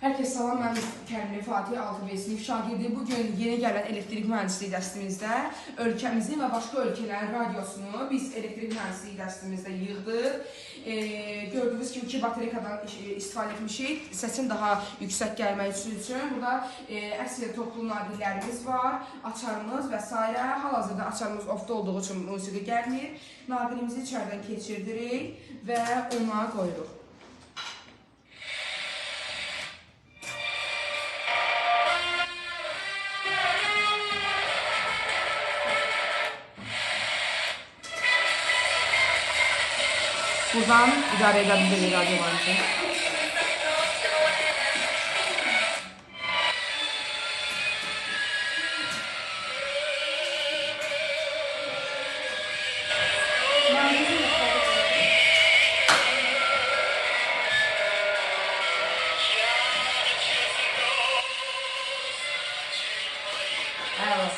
Herkes salam, mən Kərimli Fatih 6B sinif şagirdi. Bugün yeni gələn elektrik mühəndisliyi dərslimizdə ölkəmizin və başqa ölkələrin radiosunu biz elektrik mühəndisliyi dərslimizdə yığdıq. Gördüyünüz kimi 2 baterikadan istifadə etmişik. Səsin daha yüksək gəlməsi üçün burada əksər toplu naqillərimiz var, açarımız və s. Hal-hazırda açarımız ofda olduğu üçün musiqi gəlmir. Naqilimizi içərdən keçirdirik və ona qoyuruq. Buradan idarə edə bilirik radyolarımızı.